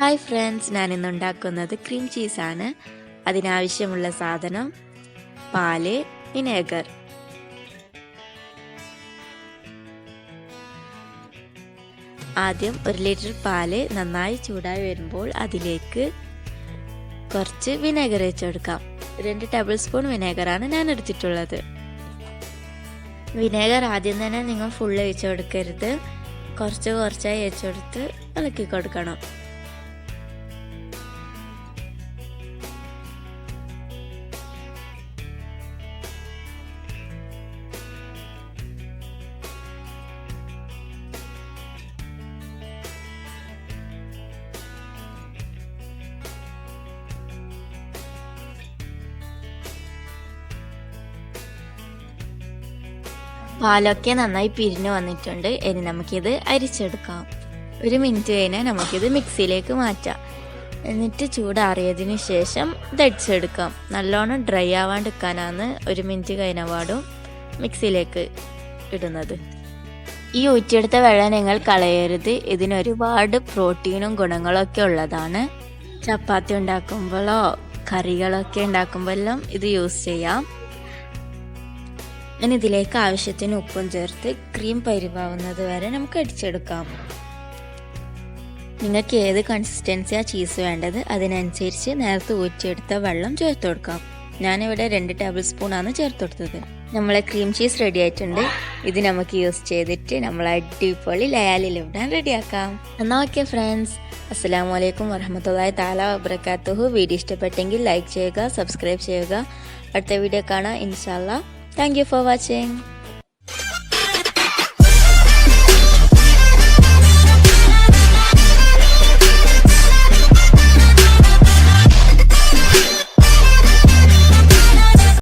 Hi friends, ഞാനിന്ന് ഉണ്ടാക്കുന്നത് cream ചീസാണ്. അതിനാവശ്യമുള്ള സാധനം പാല്, വിനേഗർ. ആദ്യം 1 ലിറ്റർ പാല് നന്നായി ചൂടായി വരുമ്പോൾ അതിലേക്ക് കുറച്ച് വിനേഗർ വെച്ചെടുക്കാം. 2 ടേബിൾ സ്പൂൺ വിനേഗറാണ് ഞാൻ എടുത്തിട്ടുള്ളത്. വിനേഗർ ആദ്യം തന്നെ നിങ്ങൾ ഫുള്ള് വെച്ചെടുക്കരുത്, കുറച്ചായി വെച്ചെടുത്ത് ഇളക്കി കൊടുക്കണം. പാലൊക്കെ നന്നായി പിരിഞ്ഞു വന്നിട്ടുണ്ട്. ഇനി നമുക്കിത് അരിച്ചെടുക്കാം. 1 മിനിറ്റ് കഴിഞ്ഞാൽ നമുക്കിത് മിക്സിയിലേക്ക് മാറ്റാം. എന്നിട്ട് ചൂടാറിയതിന് ശേഷം ഇത് അടിച്ചെടുക്കാം. നല്ലോണം ഡ്രൈ ആവാണ്ടിരിക്കാനാണ് 1 മിനിറ്റ് കഴിഞ്ഞ പാടും മിക്സിയിലേക്ക് ഇടുന്നത്. ഈ ഊറ്റിയെടുത്ത വെള്ളം നിങ്ങൾ കളയരുത്. ഇതിനൊരുപാട് പ്രോട്ടീനും ഗുണങ്ങളൊക്കെ ഉള്ളതാണ്. ചപ്പാത്തി ഉണ്ടാക്കുമ്പോഴോ കറികളൊക്കെ ഉണ്ടാക്കുമ്പോഴെല്ലാം ഇത് യൂസ് ചെയ്യാം. ഇനി ഇതിലേക്ക് ആവശ്യത്തിന് ഉപ്പും ചേർത്ത് ക്രീം പരിവാവുന്നത് വരെ നമുക്ക് അടിച്ചെടുക്കാം. നിങ്ങൾക്ക് ഏത് കൺസിസ്റ്റൻസിയാണ് ചീസ് വേണ്ടത് അതിനനുസരിച്ച് നേരത്തെ ഊറ്റിയെടുത്ത വെള്ളം ചേർത്ത് കൊടുക്കാം. ഞാനിവിടെ 2 ടേബിൾ സ്പൂണാണ് ചേർത്ത് കൊടുത്തത്. നമ്മളെ ക്രീം ചീസ് റെഡി ആയിട്ടുണ്ട്. ഇത് നമുക്ക് യൂസ് ചെയ്തിട്ട് നമ്മൾ അടിപൊളി ലയാലിലിടാൻ റെഡിയാക്കാം. എന്നാൽ ഓക്കെ ഫ്രണ്ട്സ്, അസ്സലാമു അലൈക്കും വറഹ്മത്തുള്ളാഹി തആല വബറകാതുഹു. വീഡിയോ ഇഷ്ടപ്പെട്ടെങ്കിൽ ലൈക്ക് ചെയ്യുക, സബ്സ്ക്രൈബ് ചെയ്യുക. അടുത്ത വീഡിയോ കാണാം ഇൻഷാ അല്ലാഹ്. Thank you for watching.